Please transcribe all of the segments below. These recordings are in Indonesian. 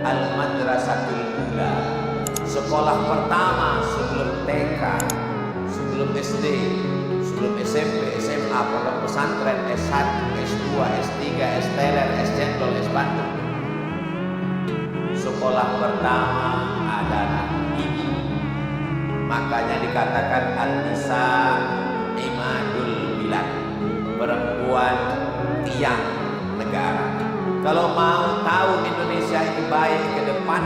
al-madrasatul ula, sekolah pertama sebelum TK, sebelum SD, sebelum SMP, SMA, pondok pesantren, S1, S2, S3, S-Teler, S-Cendol, S-Bandung. Sekolah pertama adalah ibu. Makanya dikatakan an-nisa imadul bilad, perempuan tiang negara. Kalau mau tahu Indonesia ini baik ke depan,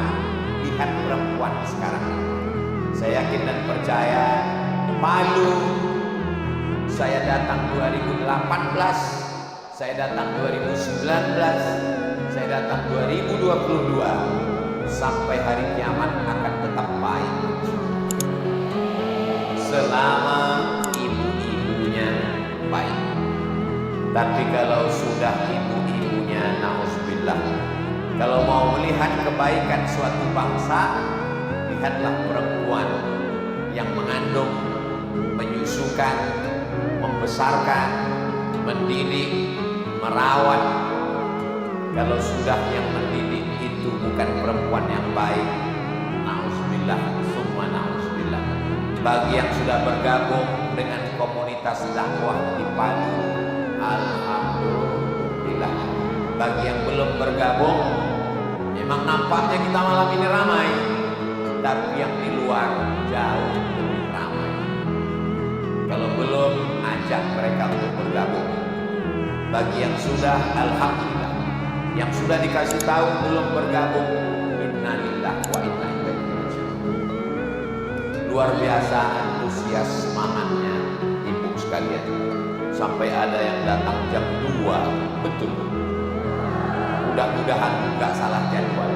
lihat perempuan sekarang. Saya yakin dan percaya, Palu saya datang 2018, saya datang 2019, saya datang 2022, sampai hari kiamat akan tetap baik selama ibu-ibunya baik. Tapi kalau sudah ibu-ibunya na'udzubillah, kalau mau melihat kebaikan suatu bangsa, lihatlah perempuan yang mengandung, menyusukan, membesarkan, mendidik, merawat. Kalau sudah yang mendidik itu bukan perempuan yang baik, na'udzubillah, summa na'udzubillah. Bagi yang sudah bergabung dengan komunitas dakwah di Palu, alhamdulillah. Bagi yang belum bergabung, memang nampaknya kita malam ini ramai, tapi yang di luar jauh lebih ramai. Kalau belum, ajak mereka untuk bergabung. Bagi yang sudah, alhamdulillah. Yang sudah dikasih tahu belum bergabung, innalillahi wa inna ilaihi raji'un. Luar biasa antusias semangatnya ibu sekalian. Sampai ada yang datang jam 2, betul. Mudah-mudahan nggak salah jadwal.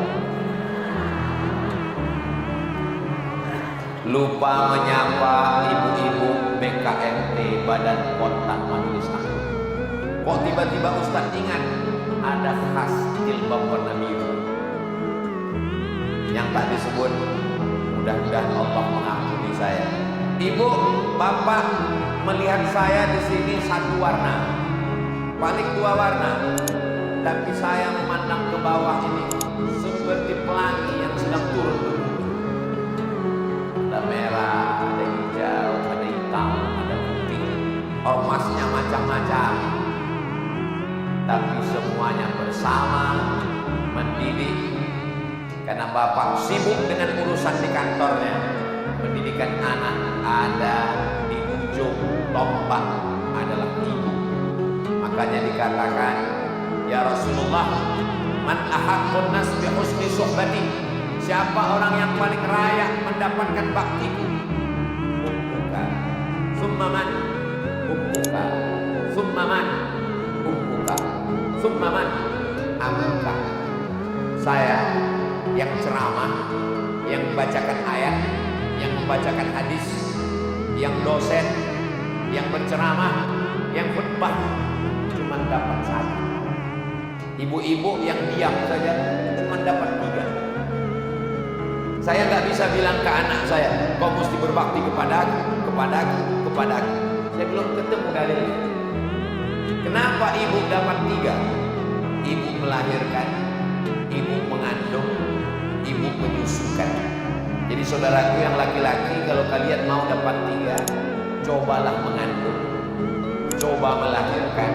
Lupa menyapa ibu-ibu BKMT Badan Kontak Majelis Taklim. Kok tiba-tiba Ustaz ingat ada khas jilbab warna biru yang tak disebut? Mudah-mudahan Allah mengampuni saya. Ibu, bapak melihat saya di sini satu warna, paling 2 warna, tapi saya memandang ke bawah ini seperti pelangi yang sedang turun ke bumi. Ada merah, ada hijau, ada hitam, ada putih, ormasnya macam-macam, tapi semuanya bersama mendidik. Karena bapak sibuk dengan urusan di kantornya, pendidikan anak ada di ujung tombak adalah ibu. Makanya dikatakan, ya Rasulullah, man ahaqqun nas bi husni suhbati, siapa orang yang paling layak mendapatkan baktiku? Ummuka, summa man, ummuka, summa man, ummuka, summa man, amuka. Saya yang ceramah, yang membacakan ayat, yang membacakan hadis, yang dosen, yang berceramah, yang khutbah, cuma dapat 1. Ibu-ibu yang diam saja cuma dapat 3. Saya nggak bisa bilang ke anak saya, kau mesti berbakti kepada aku, kepada aku, kepada aku. Saya belum ketemu dalilnya. Kenapa ibu dapat 3? Ibu melahirkan, ibu mengandung, ibu menyusukan. Jadi saudaraku yang laki-laki, kalau kalian mau dapat 3, cobalah mengandung, coba melahirkan,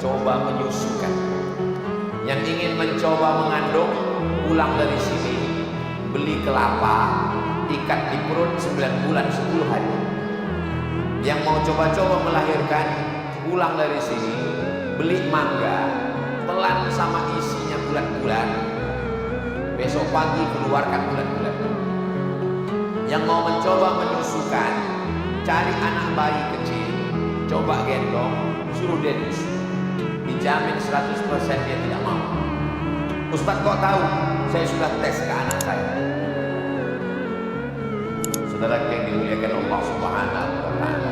coba menyusukan. Yang ingin mencoba mengandung, pulang dari sini, beli kelapa, ikat di perut 9 bulan 10 hari. Yang mau coba-coba melahirkan, pulang dari sini, beli mangga, telan sama isinya bulan-bulan, besok pagi keluarkan bulan-bulan. Yang mau mencoba menyusukan, cari anak bayi kecil, coba gendong, suruh dia nyusu, dijamin 100% dia tidak mau. Ustaz kok tahu? Saya sudah tes ke anak saya. Saudara yang dimuliakan Allah Subhanahu wa taala.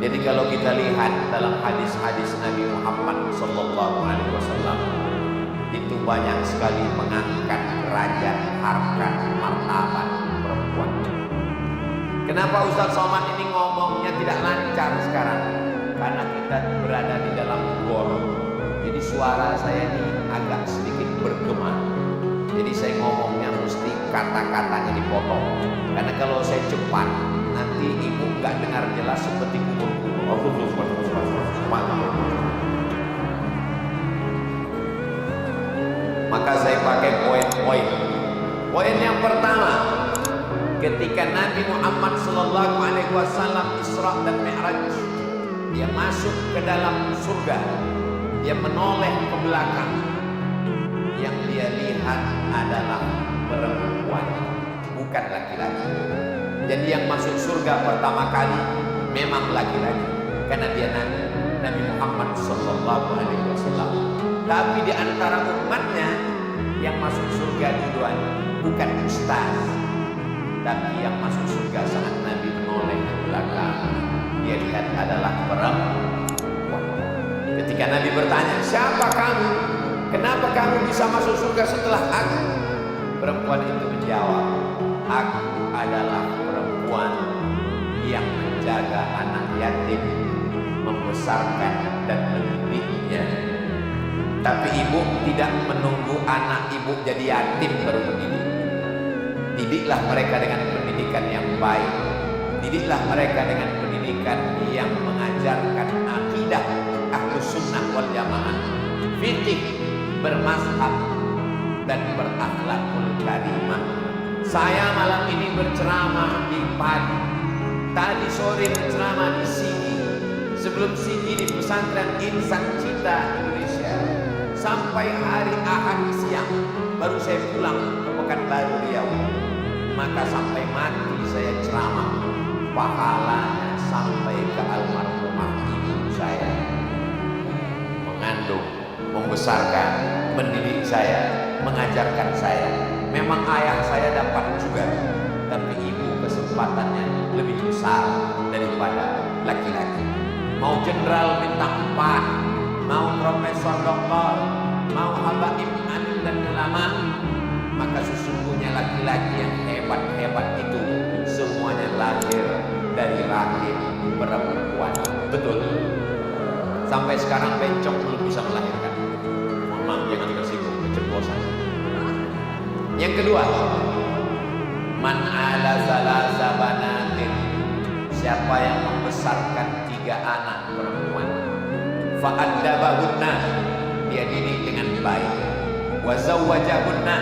Jadi kalau kita lihat dalam hadis-hadis Nabi Muhammad sallallahu alaihi wasallam, itu banyak sekali mengangkat derajat, harkat, martabat perempuan. Kenapa Ustaz Somad ini ngomongnya tidak lancar sekarang? Karena kita berada di dalam gor. Jadi suara saya ini agak sedikit bergema. kata-katanya dipotong. Karena kalau saya cepat, nanti ibu nggak dengar jelas seperti kubur-kubur. Maka saya pakai poin-poin. Poin yang pertama, ketika Nabi Muhammad SAW Isra dan Mi'raj, dia masuk ke dalam surga, dia menoleh ke belakang, yang dia lihat adalah perempuan, bukan laki-laki. Jadi yang masuk surga pertama kali memang laki-laki, karena dia Nabi Muhammad SAW. Tapi di antara umatnya yang masuk surga duluan bukan ustaz, tapi yang masuk surga saat Nabi menoleh ke belakang, dia lihat adalah perempuan. Ketika Nabi bertanya, siapa kamu? Kenapa kamu bisa masuk surga setelah aku? Perempuan itu menjawab, aku adalah perempuan yang menjaga anak yatim, membesarkan dan mendidiknya. Tapi ibu tidak menunggu anak ibu jadi yatim baru mendidik. Didiklah mereka dengan pendidikan yang baik. Didiklah mereka dengan pendidikan yang mengajarkan akidah Ahlus Sunnah wal Jamaah, fikih, bermazhab dan berakhlakul karimah. Saya malam ini berceramah di pagi, tadi sore berceramah di sini, sebelum sini di pesantren Insan Cita Indonesia, sampai hari Ahad siang baru saya pulang ke Pekanbaru Riau. Maka sampai mati saya ceramah, pahalanya sampai ke almarhumah ibu saya, mengandung, membesarkan, mendidik saya, mengajarkan saya. Memang ayah saya dapat juga, tapi ibu kesempatannya lebih besar daripada laki-laki. Mau jenderal bintang 4, mau profesor doktor, mau habaib alim dan ulama, maka sesungguhnya laki-laki yang hebat-hebat itu semuanya lahir dari rahim perempuan. Betul. Sampai sekarang bencong belum bisa melahirkan. Mohon maaf, jangan tersinggung, keceplosan. Yang kedua, man ala salasa banatin, siapa yang membesarkan 3 anak perempuan, fa'addabahunna, dia didik dengan baik, wa zawwajahunna,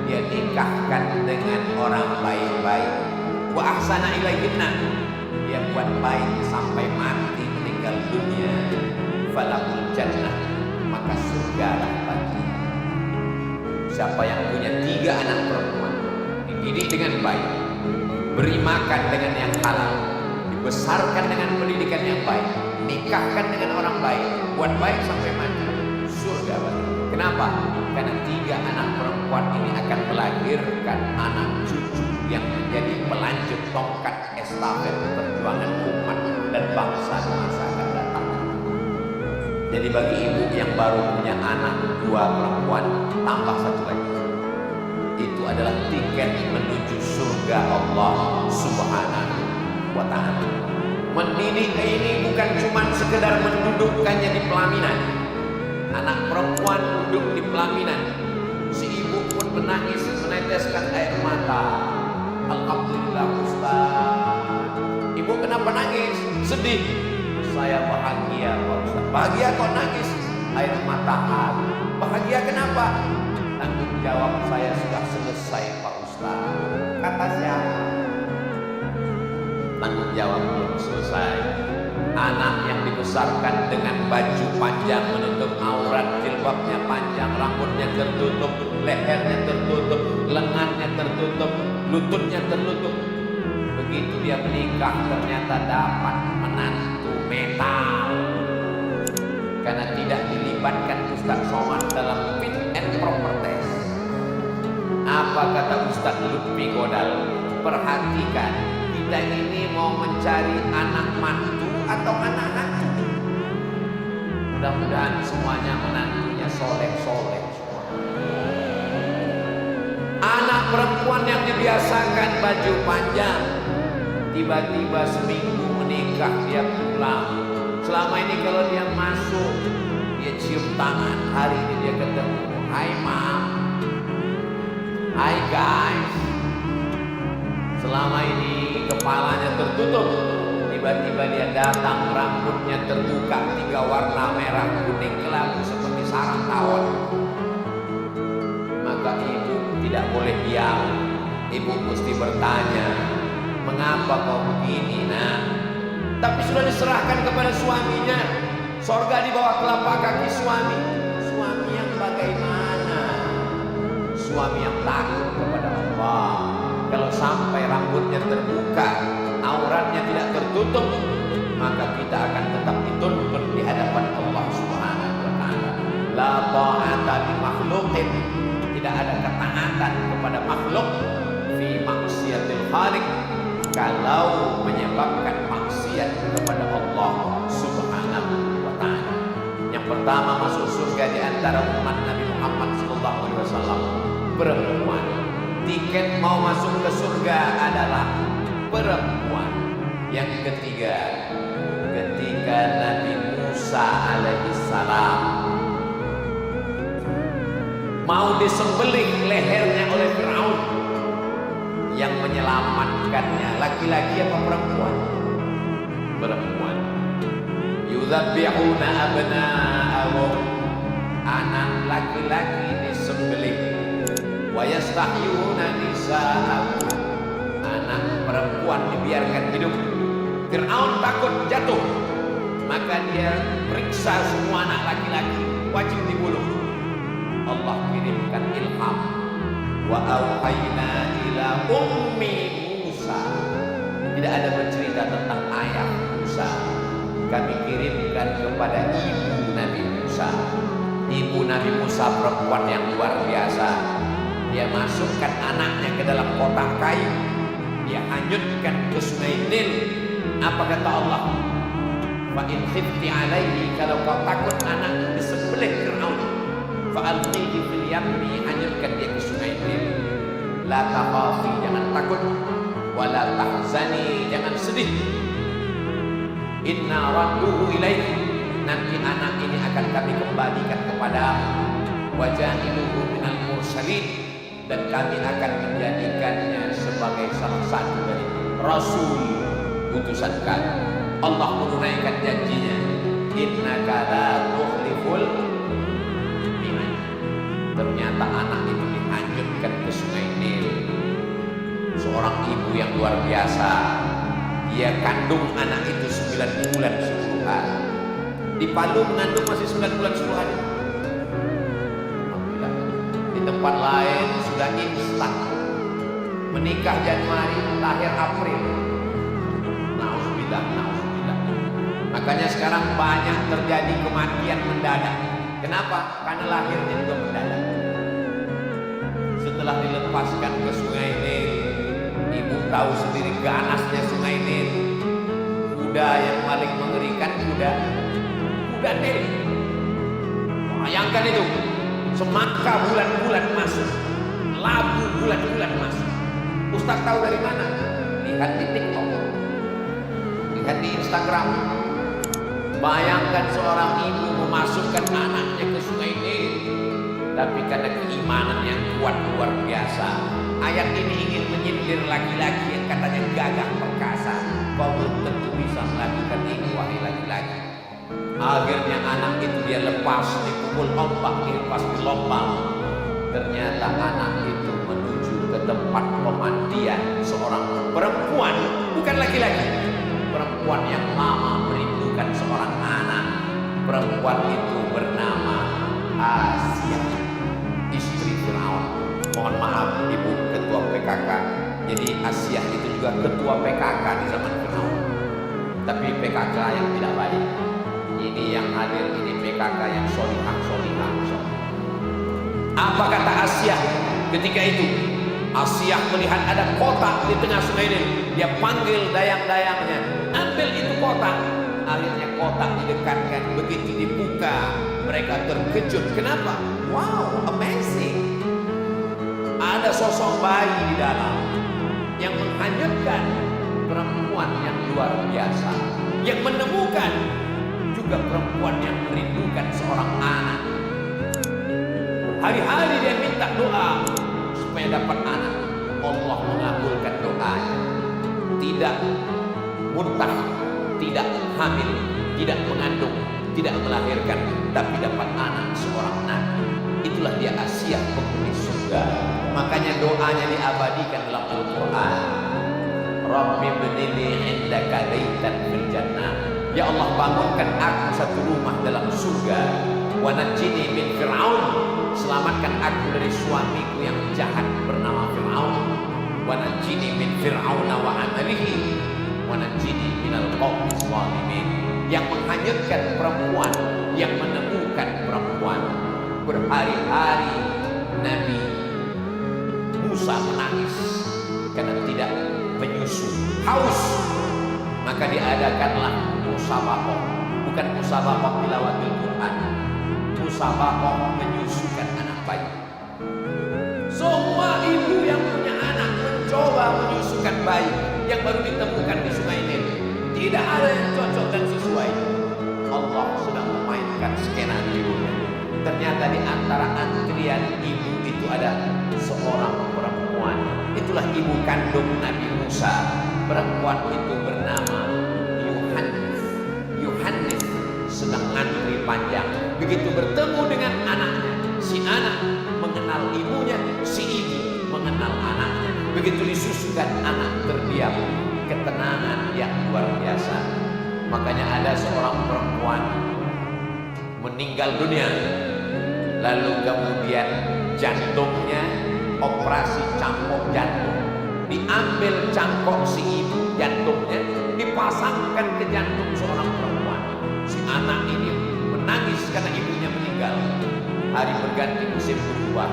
dia nikahkan dengan orang baik-baik, wa ahsana ilaihinna, dia buat baik sampai mati meninggal dunia, falahul jannah, maka surgalah bagi. Siapa yang punya 3 anak perempuan, dididik dengan baik, beri makan dengan yang halal, dibesarkan dengan pendidikan yang baik, nikahkan dengan orang baik, buat baik sampai mati, surga bagi. Kenapa? Karena 3 anak perempuan ini akan melahirkan anak cucu yang menjadi pelanjut tongkat estafet perjuangan umat dan bangsa di masa akan datang. Jadi bagi ibu yang baru punya anak 2 perempuan, tambah 1 lagi. Itu adalah tiket menuju surga Allah Subhanahu wa ta'ala. Mendidik ini bukan cuma sekedar mendudukkannya di pelaminan. Anak perempuan duduk di pelaminan, si ibu pun menangis, meneteskan air mata. Alhamdulillah Ustaz. Ibu kenapa nangis? Sedih. Saya bahagia Pak Ustaz. Bahagia kok nangis? Air mata haru. Bahagia kenapa? Tanggung jawab saya sudah selesai Pak Ustaz. Kata siapa? Tanggung jawab belum selesai. Anak yang dibesarkan dengan baju panjang menutup aurat, jilbabnya panjang, rambutnya tertutup, lehernya tertutup, lengannya tertutup, lututnya tertutup. Begitu dia menikah ternyata dapat menantu metal. Karena tidak dilibatkan Ustaz Somad dalam fit and proper test. Apa kata Ustaz Lutfi Godal? Perhatikan, kita ini mau mencari anak mantu atau anak hantu. Mudah-mudahan semuanya menantunya soleh-soleh. Anak perempuan yang dibiasakan baju panjang, tiba-tiba seminggu menikah dia pulang. Selama ini kalau dia masuk, dia cium tangan. Hari ini dia ketemu, hai mam, Hai guys, selama ini kepalanya tertutup, tiba-tiba dia datang, rambutnya terbuka 3 warna merah, kuning, kelabu seperti sarang tawon. Maka ibu tidak boleh diam. Ibu mesti bertanya, mengapa kau begini nak? Tapi sudah diserahkan kepada suaminya. Sorga di bawah telapak kaki suami. Suami yang bagaimana? Suami yang takut kepada Allah. Kalau sampai rambutnya terbuka, auratnya tidak tertutup, maka kita akan tetap dituntut di hadapan Allah Subhanahu wa taala. La ta'ata li makhluqin. Tidak ada ketaatan kepada makhluk fi maksiatil khaliq, kalau menyebabkan maksiat kepada Allah Subhanahu wa taala. Yang pertama masuk surga di antara umat Nabi Muhammad sallallahu alaihi wasallam perempuan. Tiket mau masuk ke surga adalah perempuan. Yang ketiga, ketika Nabi Musa alaihissalam mau disembelih lehernya oleh Firaun, yang menyelamatkannya laki-laki apa perempuan? Perempuan. Yudzabbihuna abna'ahum, anak laki-laki disembelih. Wa yastahyuna nisa'ahum, anak perempuan dibiarkan hidup. Firaun takut jatuh, maka dia periksa semua anak laki-laki wajib dibunuh. Allah kirimkan ilham, wa auhayna ila ummi Musa. Tidak ada bercerita tentang ayah Musa. Kami kirimkan kepada ibu Nabi Musa. Ibu Nabi Musa perempuan yang luar biasa. Dia masukkan anaknya ke dalam kotak kayu, dia hanyutkan ke sungai Nil. Apa kata Allah? Fa in khifti alaihi, kalau kau takut anak disembelih Firaun, fa'alqihi fil yammi, hanyutkan dia ke sungai Nil. La takhafi, jangan takut, wala tahzani, jangan sedih. Inna radduhu ilaiki, nanti anak ini akan kami kembalikan kepadamu. Wa ja'iluhu minal mursalin, dan kami akan menjadikannya sebagai salah satu dari rasul utusan kami. Allah menunaikan janjinya, innaka la tukhliful mi'ad. Ternyata anak itu dihanyutkan ke sungai Nil. Seorang ibu yang luar biasa, dia kandung anak itu 9 bulan 10 hari. Di Palu mengandung masih 9 bulan 10 hari. Di tempat lain sudah instan, menikah Januari, lahir April. Nauzubillah. Makanya sekarang banyak terjadi kematian mendadak. Kenapa? Karena lahirnya juga mendadak. Setelah dilepaskan ke sungai Nil, ibu tahu sendiri ganasnya sungai Nil. Kuda yang paling mengerikan, kuda Nil. Bayangkan itu, semangka bulan-bulan masuk, labu bulan-bulan masuk. Ustaz tahu dari mana? Lihat di TikTok, lihat di Instagram. Bayangkan seorang ibu memasukkan anaknya ke sungai Nil, tapi karena keimanan yang kuat luar biasa. Ayat ini ingin menyindir laki-laki yang katanya gagah perkasa. Kau belum tentu bisa melakukan ini, wahai laki-laki. Akhirnya anak itu dia lepas, dipukul ombak, dilepas di lubang. Ternyata anak itu menuju ke tempat pemandian seorang perempuan, bukan laki-laki. Perempuan yang lama merindukan seorang anak. Perempuan itu bernama Asia, istri Firaun. Mohon maaf ibu ketua PKK. Jadi Asia itu juga ketua PKK di zaman Firaun. Tapi PKK yang tidak baik. Ini yang hadir ini PKK yang solihah. Apa kata Asia ketika itu? Asia melihat ada kotak di tengah sungai Nil. Dia panggil dayang-dayangnya, ambil itu kotak. Akhirnya kotak didekatkan, begitu dibuka mereka terkejut. Kenapa? Wow, amazing. Ada sosok bayi di dalam yang menghanyutkan perempuan yang luar biasa, yang menemukan juga perempuan yang merindukan seorang anak. Hari-hari dia minta doa supaya dapat tidak muntah, tidak hamil, tidak mengandung, tidak melahirkan, tapi dapat anak seorang nabi. Itulah dia Asia, penghuni surga. Makanya doanya diabadikan dalam Al-Quran. Rabbi bnili indaka baitan fil jannah. Ya Allah, bangunkan aku satu rumah dalam surga. Wa najjini min Fir'aun. Selamatkan aku dari suamiku yang jahat bernama Fir'aun. Wa najjini min Fir'aun wa amalihi. Wa najjini minal qaumiz zalimin. Yang menghanyutkan perempuan, yang menemukan perempuan. Berhari-hari Nabi Musa menangis karena tidak menyusu, haus. Maka diadakanlah musabaqah, bukan musabaqah tilawatil Quran, musabaqah menyusukan anak bayi. Semua ibu yang punya anak mencoba menyusukan bayi yang baru ditemukan di Sungai Nil. Tidak ada yang cocok dan sesuai. Allah sedang memainkan skenario-nya. Ternyata di antara antrian ibu itu ada seorang perempuan. Itulah ibu kandung Nabi Musa. Perempuan itu bernama Yohanes. Sedang antri panjang. Begitu bertemu dengan anaknya, si anak mengenal ibunya, si ibu mengenal anaknya. Begitu disusukan, anak terdiam. Ketenangan yang luar biasa. Makanya ada seorang perempuan meninggal dunia, lalu kemudian jantungnya operasi cangkok jantung, diambil cangkok si ibu jantungnya, dipasangkan ke jantung seorang perempuan. Si anak ini menangis karena ibunya meninggal. Hari berganti musim berubah,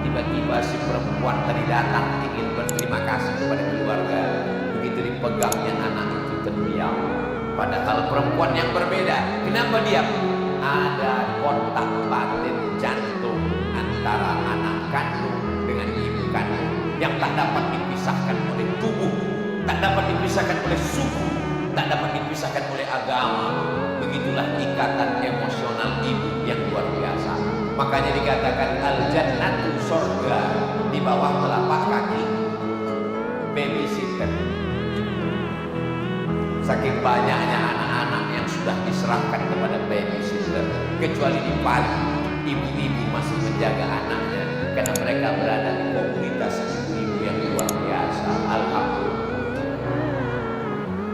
tiba-tiba si perempuan tadi datang ingin berterima kasih kepada keluarga. Begitu dipegangnya anak itu terdiam. Padahal perempuan yang berbeda. Kenapa diam? Ada kontak batin jantung antara anak kandung dengan ibu kandung yang tak dapat dipisahkan oleh tubuh, tak dapat dipisahkan oleh suku, tak dapat dipisahkan oleh agama. Begitulah ikatan emosional ibu yang luar biasa. Makanya dikatakan al-jannatu surga, di bawah telapak kaki babysitter. Saking banyaknya anak-anak yang sudah diserahkan kepada babysitter, kecuali di Bali, ibu-ibu masih menjaga anaknya karena mereka berada di komunitas ibu-ibu yang luar biasa. Alhamdulillah.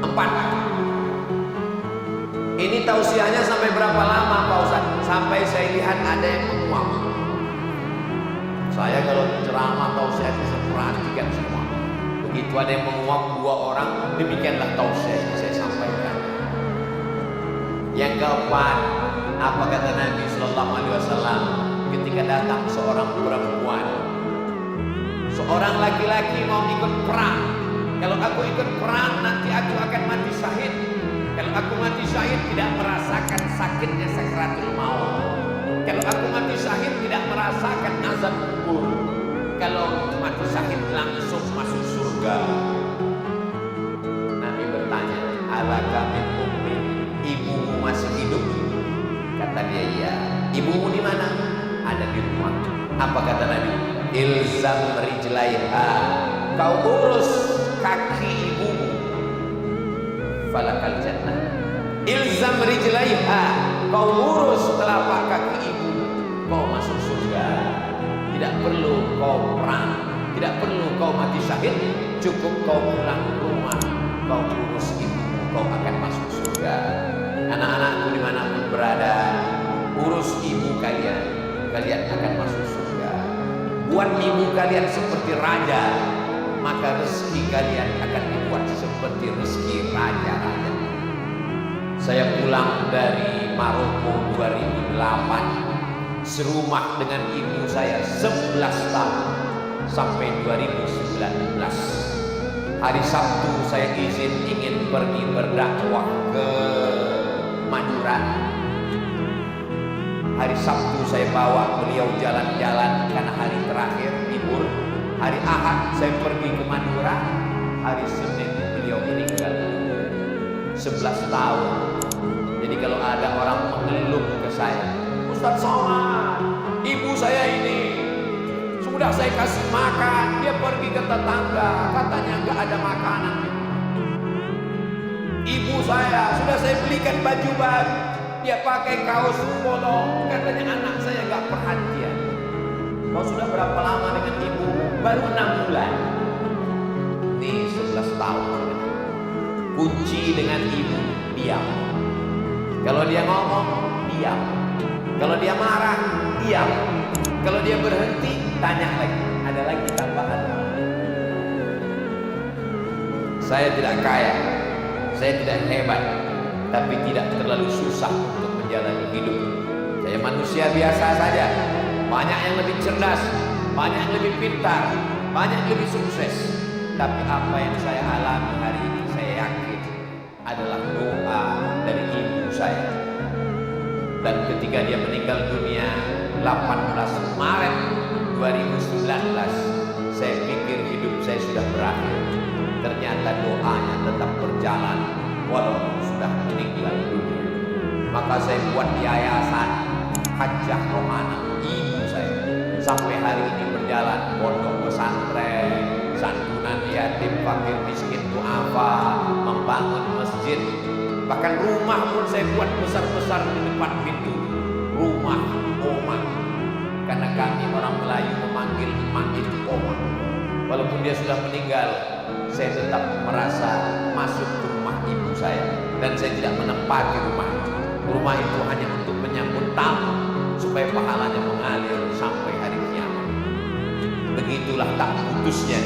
4. Ini tausiahnya sampai berapa lama Pak Ustaz? Sampai saya lihat ada yang menguap. Saya kalau ceramah tausiah bisa perhatikan semua. Begitu ada yang menguap 2 orang, demikianlah tausiah yang saya sampaikan. Yang keempat, apa kata Nabi Sallallahu Alaihi Wasallam ketika datang seorang perempuan, seorang laki-laki mau ikut perang. Kalau aku ikut perang nanti aku akan mati syahid. Kalau aku mati syahid tidak merasakan sakitnya sakaratul maut. Kalau aku mati syahid tidak merasakan azab kubur. Kalau mati syahid langsung masuk surga. Nabi bertanya, alaka min ummi, ibumu masih hidup? Kata dia, iya. Ibumu di mana? Ada di rumah. Apa kata Nabi? Ilzam rijlaiha, kau urus kaki ibumu, falakal jannah. Ilzam rijlaiha, kau urus telapak kaki ibu, kau masuk surga. Tidak perlu kau perang, tidak perlu kau mati syahid, cukup kau pulang ke rumah, kau urus ibumu, kau akan masuk surga. Anak-anakku dimanapun berada, urus ibu kalian, kalian akan masuk surga. Buat ibu kalian seperti raja, maka rezeki kalian akan dibuat seperti rezeki raja-raja. Saya pulang dari Maroko 2008, serumah dengan ibu saya 11 tahun sampai 2019. Hari Sabtu saya izin ingin pergi berdakwah ke Madura. Hari Sabtu saya bawa beliau jalan-jalan karena hari terakhir libur. Hari Ahad saya pergi ke Madura. Hari Senin beliau meninggal 11 tahun. Jadi kalau ada orang mengeluh ke saya, Ustaz Somad, ibu saya ini sudah saya kasih makan, dia pergi ke tetangga, katanya nggak ada makanan. Ibu saya sudah saya belikan baju baru, dia pakai kaos polo, katanya anak saya gak perhatian. Kau sudah berapa lama dengan ibu? Baru 6 bulan. Nih 11 tahun. Kunci dengan ibu, diam. Kalau dia ngomong, diam. Kalau dia marah, diam. Kalau dia berhenti, tanya lagi. Ada lagi tambahan? Saya tidak kaya, saya tidak hebat, tapi tidak terlalu susah untuk menjalani hidup. Saya manusia biasa saja. Banyak yang lebih cerdas, banyak yang lebih pintar, banyak yang lebih sukses. Tapi apa yang saya alami hari ini, saya yakin adalah doa dari ibu saya. Dan ketika dia meninggal dunia 18 Maret 2019, saya pikir hidup saya sudah berakhir. Ternyata doanya tetap berjalan walaupun sudah meninggal dunia. Maka saya buat yayasan Hajjah Rohana, ibu saya, sampai hari ini berjalan pondok pesantren, santunan yatim, fakir, miskin, duafa, membangun masjid. Bahkan rumah pun saya buat besar-besar di depan pintu. Rumah Oma. Karena kami orang Melayu memanggil emak itu Oma. Walaupun dia sudah meninggal, saya tetap merasa masuk ke rumah ibu saya. Dan saya tidak menempati rumah itu. Rumah itu hanya untuk menyambut tamu, supaya pahalanya mengalir sampai hari kiamat. Begitulah tak putusnya.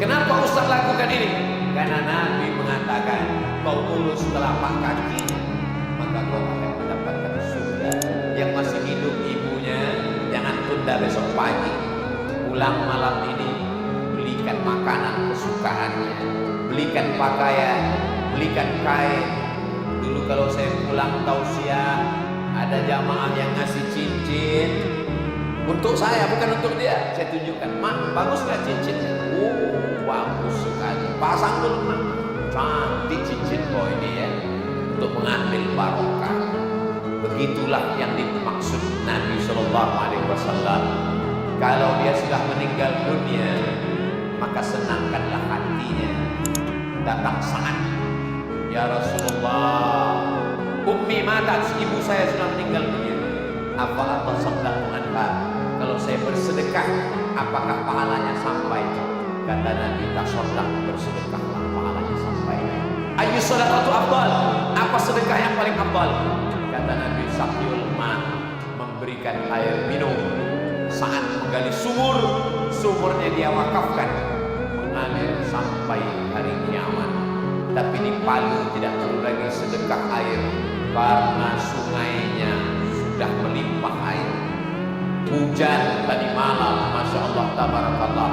Kenapa Ustaz lakukan ini? Karena Nabi mengatakan, kau urus telapak kakinya, maka kau akan mendapatkan surga. Yang masih hidup ibunya, jangan tunda besok pagi. Pulang malam ini, belikan makanan kesukaannya, belikan pakaian, belikan kain. Dulu kalau saya pulang tausiah, ada jamaah yang ngasih cincin untuk saya, bukan untuk dia. Saya tunjukkan, mak, bagus gak cincinnya? Bagus sekali. Pasang dulu, mak. Cantik cincin kau ini ya, untuk mengambil barokah. Begitulah yang dimaksud Nabi SAW. Kalau dia sudah meninggal dunia, maka senangkanlah hatinya. Datang saat, ya Rasulullah, ummi matat, ibu saya sudah meninggal dunia. Apa atasaddaqu anha? Kalau saya bersedekah, apakah pahalanya sampai? Kata Nabi, tasaddaq, bersedekahlah, pahalanya sampai. Ayyu shadaqatu afdal? Apa sedekah yang paling afdal? Kata Nabi, saqyul ma, memberikan air minum. Saat menggali sumur, sumurnya dia wakafkan, mengalir sampai hari kiamat. Tapi di Palu tidak perlu lagi sedekah air, karena sungainya sudah melimpah air. Hujan tadi malam, Masya Allah, tabarakallah,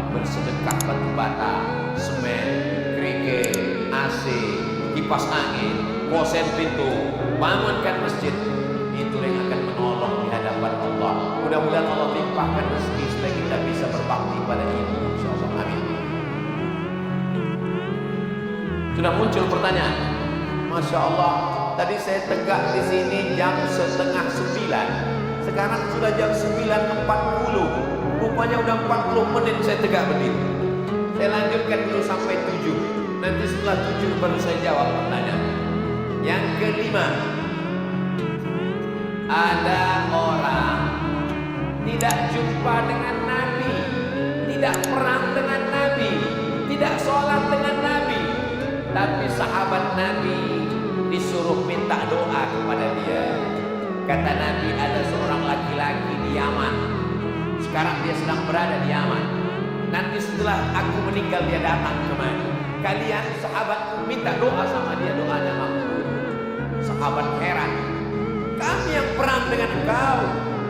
bersedekah batu bata, semen, kerikil, AC, kipas angin, kosen pintu, bangunkan masjid. Itulah yang akan menolong di hadapan Allah. Mudah-mudahan Allah limpahkan rezeki supaya kita bisa berbakti pada ibu, insya Allah. Amin. Sudah muncul pertanyaan. Masya Allah, tadi saya tegak di sini jam 8:30. Sekarang sudah jam 9.40. Rupanya udah 40 menit saya tegak berdiri. Saya lanjutkan dulu sampai 7. Nanti setelah 7 baru saya jawab pertanyaan. Yang kelima, ada orang tidak jumpa dengan Nabi, tidak perang dengan Nabi, tidak sholat dengan Nabi, tapi sahabat Nabi disuruh minta doa kepada dia. Kata Nabi, ada seorang laki-laki di Yaman. Sekarang dia sedang berada di Yaman. Nanti setelah aku meninggal dia datang kemari. Kalian sahabatku minta doa sama dia, doanya makbul. Sahabat heran. Kami yang perang dengan engkau,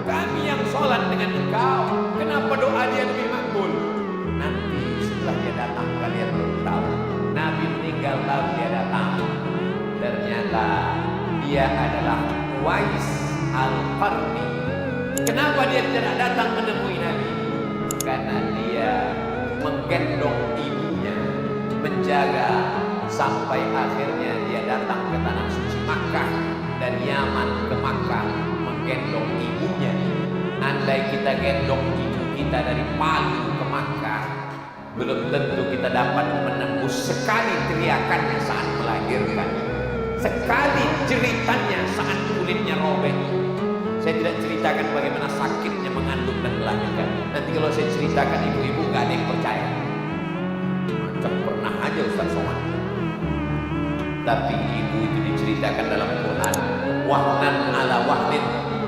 kami yang sholat dengan engkau, kenapa doa dia lebih makbul? Nanti setelah dia datang kalian belum tahu. Nabi meninggal lalu dia datang. Ternyata dia adalah Uwais Al-Qarni. Kenapa dia tidak datang menemui Nabi? Karena dia menggendong ibunya, menjaga sampai akhirnya dia datang ke tanah suci Makkah, dari Yaman ke Makkah menggendong ibunya. Andai kita gendong ibu kita dari Palu ke Makkah, Belum tentu kita dapat menembus sekali teriakannya saat melahirkan, sekali jeritannya saat kulitnya robek. Saya tidak ceritakan bagaimana sakitnya mengandung dan melahirkan. Nanti kalau saya ceritakan ibu-ibu gak ada yang percaya. Macam pernah aja Ustaz Somad. Tapi ibu itu diceritakan dalam Quran, wahnan ala wahnin,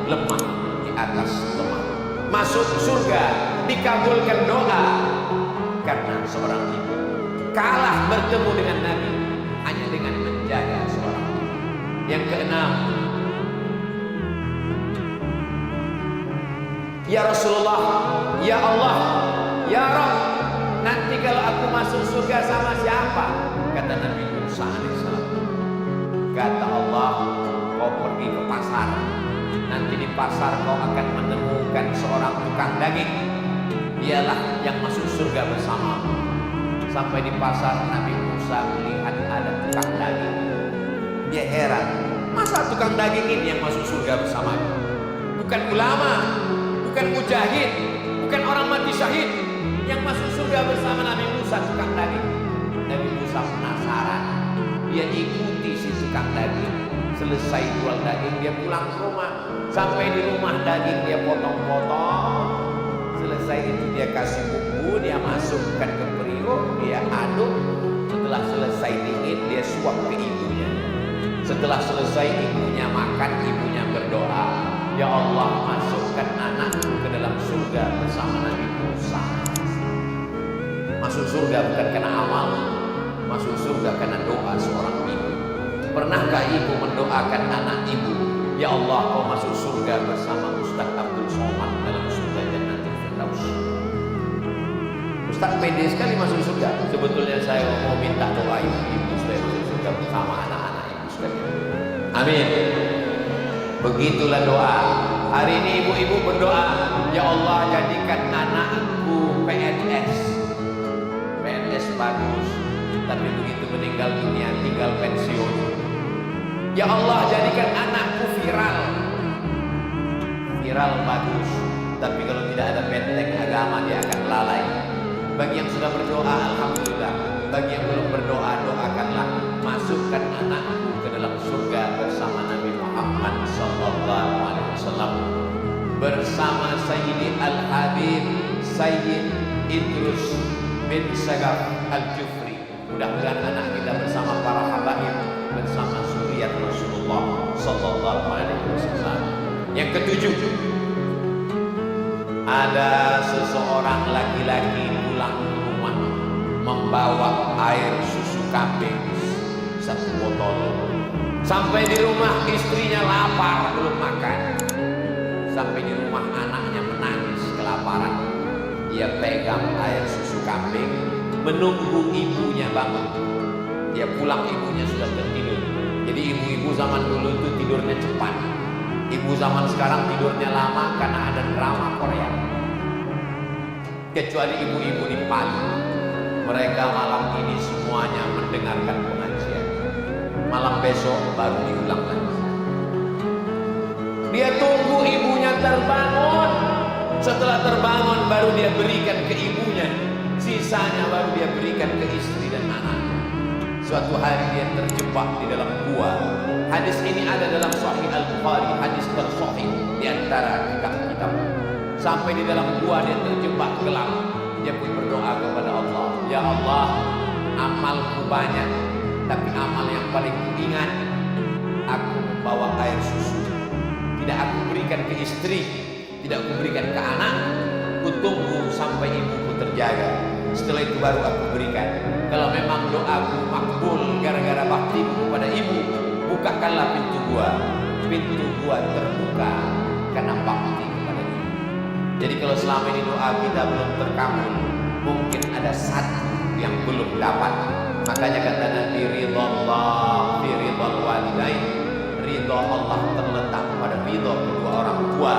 lemah di atas lemah. Masuk surga, dikabulkan doa karena seorang ibu. Kalah bertemu dengan Nabi hanya dengan menjaga seorang ibu. Yang keenam, ya Rasulullah, ya Allah, ya Rabb, nanti kalau aku masuk surga sama siapa? Kata Nabi Musa alaihissalam. Kata Allah, kau pergi ke pasar. Nanti di pasar kau akan menemukan seorang tukang daging. Dialah yang masuk surga bersama. Sampai di pasar Nabi Musa melihat ada tukang daging. Dia heran, masa tukang daging ini yang masuk surga bersama? Bukan ulama, bukan mujahid, bukan orang mati syahid yang masuk surga bersama Nabi Musa, tukang daging. Nabi Musa penasaran, dia ikuti si tukang daging. Selesai jual daging, dia pulang ke rumah. Sampai di rumah daging dia potong-potong. Selesai itu dia kasih bumbu, dia masukkan ke periuk, dia aduk. Setelah selesai dingin, dia suap ke ibunya. Setelah selesai ibunya makan, ibunya berdoa, ya Allah, masukkan anakku ke dalam surga bersama Nabi Musa. Masuk surga bukan karena amal, masuk surga karena doa seorang ibu. Pernahkah ibu mendoakan anak ibu, ya Allah, kau masuk surga bersama Ustaz Abdul Somad dalam surga Jannatul Firdaus? Ustaz pede sekali masuk surga. Sebetulnya saya mau minta doa ibu-ibu supaya masuk surga bersama anak-anak ibu sekalian. Amin. Begitulah doa. Hari ini ibu-ibu berdoa, ya Allah, jadikan anakku PNS. PNS bagus, tapi begitu meninggal dunia tinggal pensiun. Ya Allah, jadikan anakku viral. Viral bagus, tapi kalau tidak ada benteng agama dia akan lalai. Bagi yang sudah berdoa, alhamdulillah. Bagi yang belum berdoa, doakanlah. Masukkan anakku ke dalam surga bersama Nabi Muhammad SAW, bersama Sayyidi Al-Habib Sayyid Idrus bin Sagaf Al-Jufri. Mudah-mudahan anak kita bersama para habaib, bersama zuriat Rasulullah sallallahu alaihi wasallam. Yang ketujuh, ada seseorang laki-laki pulang ke rumah membawa air susu kambing 1 botol. Sampai di rumah istrinya lapar, belum makan. Sampai di rumah anaknya menangis kelaparan. Dia pegang air susu kambing, menunggu ibunya bangun. Dia pulang, ibunya sudah tertidur. Jadi ibu-ibu zaman dulu itu tidurnya cepat. Ibu zaman sekarang tidurnya lama karena ada drama Korea. Kecuali ibu-ibu di Palu, mereka malam ini semuanya mendengarkan pengajian. Malam besok baru diulang lagi. Dia tunggu ibunya terbangun. Setelah terbangun baru dia berikan ke ibunya. Sisanya baru dia berikan ke istri dan anaknya. Suatu hari dia terjebak di dalam gua. Hadis ini ada dalam Sahih Al-Bukhari, hadis tersahih di antara kitab-kitab. Sampai di dalam gua dia terjebak gelap. Dia pun berdoa kepada Allah, ya Allah, amalku banyak, tapi amal yang paling kuingat, aku membawa air susu. Tidak aku berikan ke istri, tidak aku berikan ke anak. Kutunggu sampai ibuku terjaga. Setelah itu baru aku berikan. Kalau memang doaku makbul gara-gara baktiku kepada ibu, bukakanlah pintu gua. Pintu gua terbuka karena bakti kepada ibu. Jadi kalau selama ini doa kita belum terkabul, mungkin ada satu yang belum dapat. Makanya kata Nabi, ridhallah fi ridhal walidain. Ridha Allah terletak pada ridha kedua orang tua.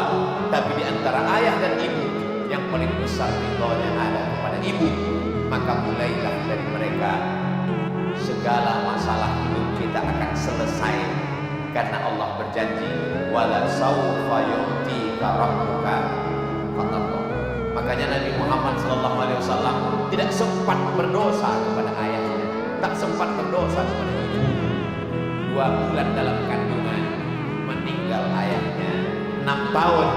Tapi di antara ayah dan ibu, yang paling besar ridhonya ada kepada ibu. Maka mulailah dari mereka. Segala masalah hidup kita akan selesai, karena Allah berjanji, wala sawfa yu'tika rabbuka fatardah. Makanya Nabi Muhammad SAW tidak sempat berdosa kepada ibu. 2 bulan dalam kandungan meninggal ayahnya, 6 tahun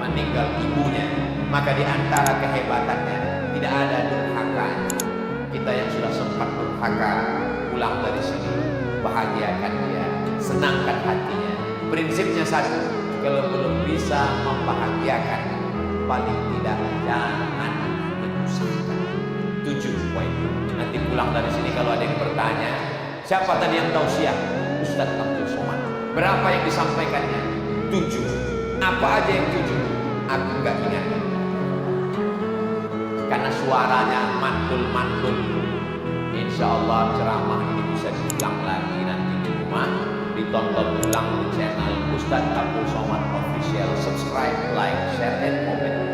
meninggal ibunya. Maka di antara kehebatannya tidak ada durhaka. Kita yang sudah sempat durhaka pulang dari sini, bahagiakan dia, senangkan hatinya. Prinsipnya satu, kalau belum bisa membahagiakan, paling tidak jangan menyusahkan. 7 poin. Nanti pulang dari sini kalau ada yang bertanya, siapa tadi yang tausiah? Ustadz Abdul Somad. Berapa yang disampaikannya? 7. Apa aja yang 7? Aku nggak ingat. Karena suaranya mantul-mantul. Insya Allah ceramah ini bisa diulang lagi nanti di rumah, ditonton ulang di channel Ustadz Abdul Somad Official. Subscribe, like, share, and comment.